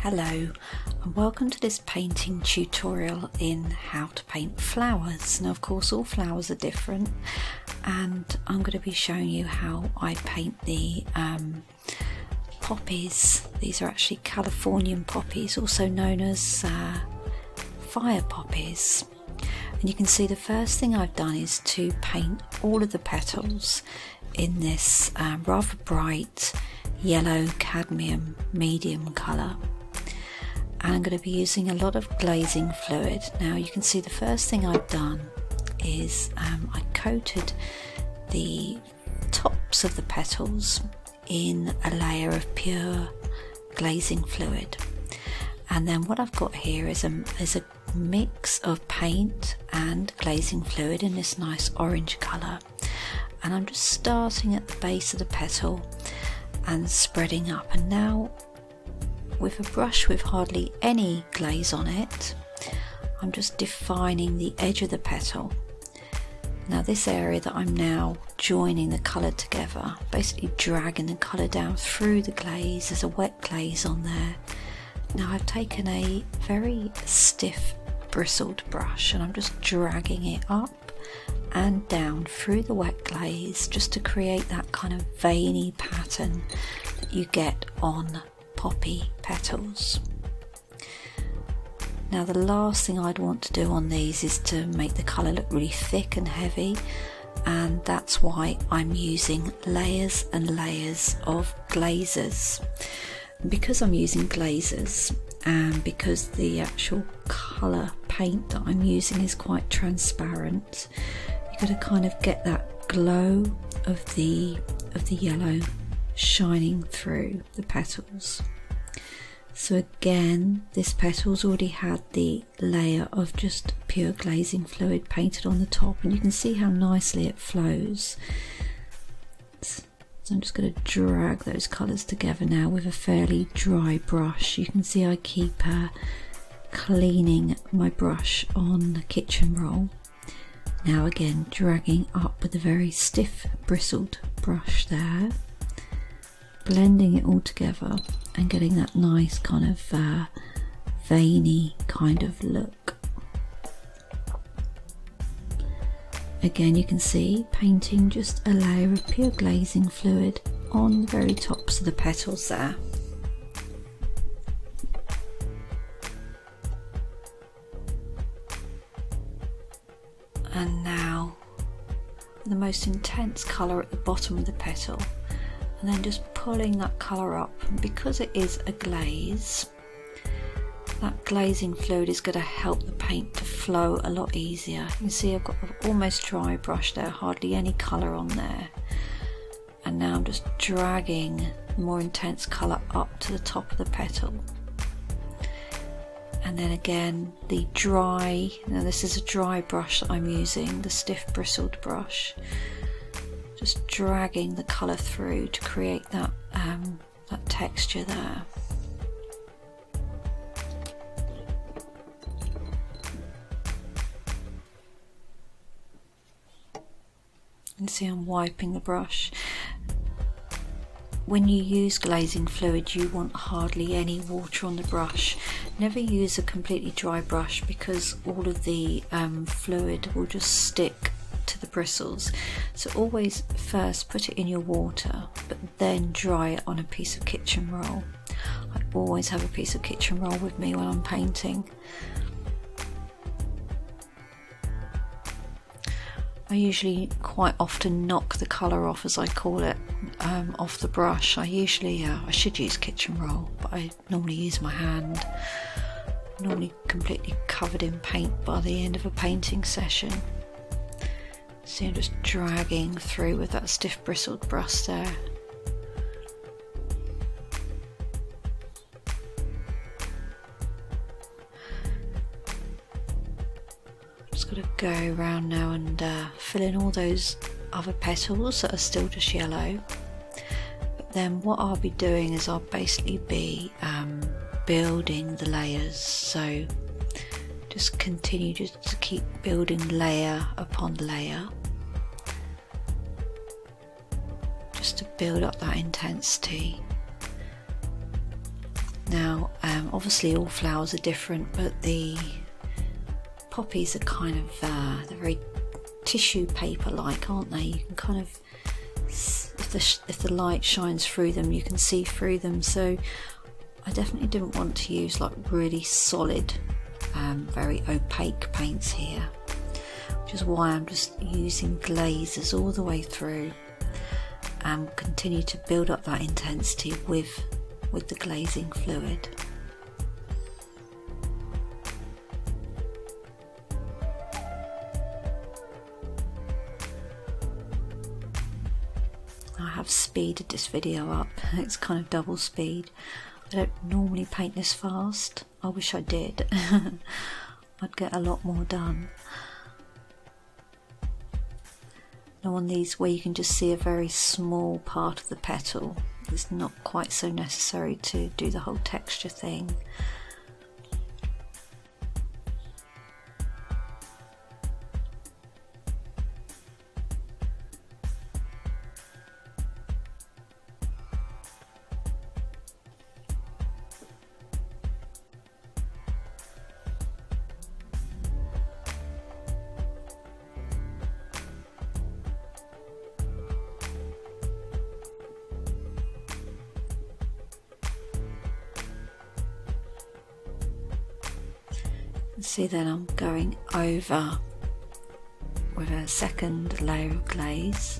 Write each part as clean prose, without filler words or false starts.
Hello and welcome to this painting tutorial in how to paint flowers. Now of course all flowers are different and I'm going to be showing you how I paint the poppies. These are actually Californian poppies, also known as fire poppies. And you can see the first thing I've done is to paint all of the petals in this rather bright yellow cadmium medium colour. And I'm going to be using a lot of glazing fluid. Now you can see the first thing I've done is I coated the tops of the petals in a layer of pure glazing fluid. And then what I've got here is a mix of paint and glazing fluid in this nice orange colour. And I'm just starting at the base of the petal and spreading up. And now with a brush with hardly any glaze on it, I'm just defining the edge of the petal. Now this area that I'm now joining the colour together, basically dragging the colour down through the glaze, there's a wet glaze on there. Now I've taken a very stiff bristled brush and I'm just dragging it up and down through the wet glaze just to create that kind of veiny pattern that you get on poppy petals. Now the last thing I'd want to do on these is to make the colour look really thick and heavy, and that's why I'm using layers and layers of glazes. And because I'm using glazes and because the actual colour paint that I'm using is quite transparent, you've got to kind of get that glow of the yellow shining through the petals. So again, this petal's already had the layer of just pure glazing fluid painted on the top, and you can see how nicely it flows. So I'm just going to drag those colours together now with a fairly dry brush. You can see I keep cleaning my brush on the kitchen roll. Now again, dragging up with a very stiff bristled brush there, blending it all together and getting that nice kind of veiny kind of look. Again, you can see painting just a layer of pure glazing fluid on the very tops of the petals there. And now the most intense colour at the bottom of the petal, and then just pulling that colour up. And because it is a glaze, that glazing fluid is going to help the paint to flow a lot easier. You can see I've got an almost dry brush there, hardly any colour on there. And now I'm just dragging more intense colour up to the top of the petal. And then again, the dry, now this is a dry brush that I'm using, the stiff bristled brush. Just dragging the colour through to create that texture there. You can see I'm wiping the brush. When you use glazing fluid, you want hardly any water on the brush. Never use a completely dry brush because all of the fluid will just stick to the bristles. So always first put it in your water, but then dry it on a piece of kitchen roll. I always have a piece of kitchen roll with me when I'm painting. I usually quite often knock the colour off, as I call it, off the brush. I should use kitchen roll, but I normally use my hand. I'm normally completely covered in paint by the end of a painting session. So I'm just dragging through with that stiff bristled brush there. Just got to go around now and fill in all those other petals that are still just yellow. But then what I'll be doing is I'll basically be building the layers. So just continue just to keep building layer upon layer, just to build up that intensity. Now obviously all flowers are different, but the poppies are kind of they're very tissue paper like, aren't they? You can kind of, if the light shines through them, you can see through them. So I definitely didn't want to use like really solid very opaque paints here, which is why I'm just using glazes all the way through and continue to build up that intensity with the glazing fluid. I have speeded this video up, it's kind of double speed. I don't normally paint this fast. I wish I did. I'd get a lot more done. Now on these where you can just see a very small part of the petal, it's not quite so necessary to do the whole texture thing. See, then I'm going over with a second layer of glaze.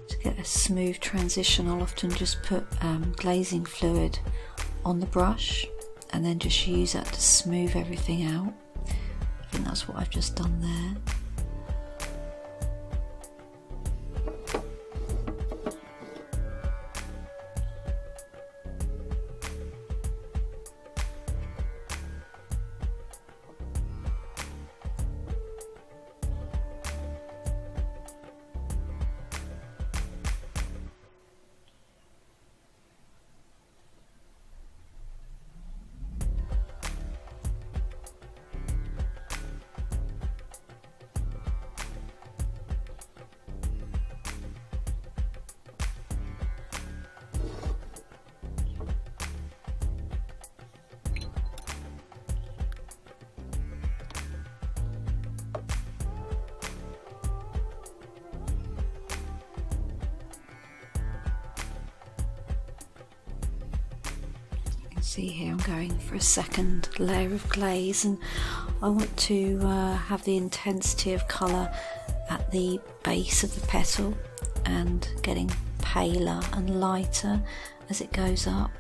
To get a smooth transition, I'll often just put glazing fluid on the brush and then just use that to smooth everything out. I think that's what I've just done there. See here, I'm going for a second layer of glaze, and I want to have the intensity of colour at the base of the petal and getting paler and lighter as it goes up.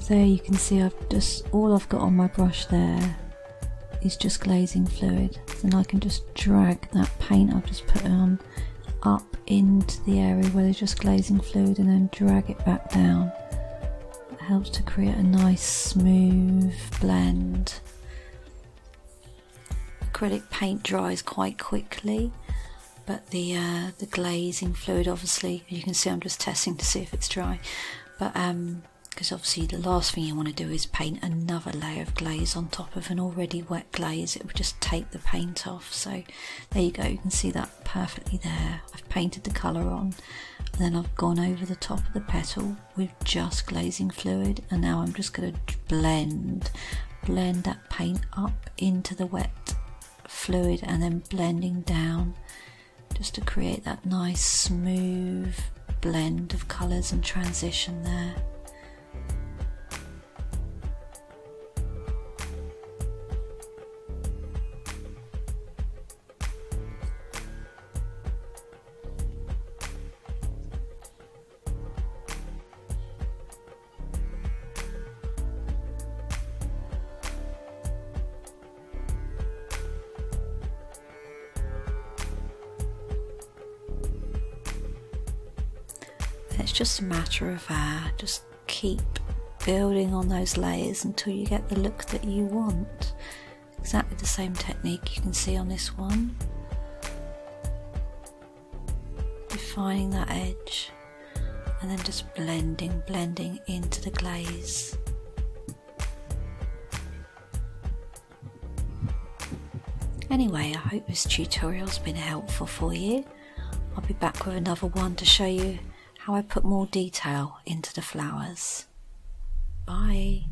There you can see all I've got on my brush there is just glazing fluid, and I can just drag that paint I've just put on up into the area where there's just glazing fluid and then drag it back down. It helps to create a nice smooth blend. Acrylic paint dries quite quickly, but the glazing fluid, obviously you can see I'm just testing to see if it's dry, but because obviously the last thing you want to do is paint another layer of glaze on top of an already wet glaze. It would just take the paint off. So there you go, you can see that perfectly there. I've painted the colour on, and then I've gone over the top of the petal with just glazing fluid, and now I'm just going to blend that paint up into the wet fluid and then blending down just to create that nice smooth blend of colours and transition there. It's just a matter of just keep building on those layers until you get the look that you want. Exactly the same technique you can see on this one. Defining that edge and then just blending into the glaze. Anyway, I hope this tutorial's been helpful for you. I'll be back with another one to show you how I put more detail into the flowers. Bye.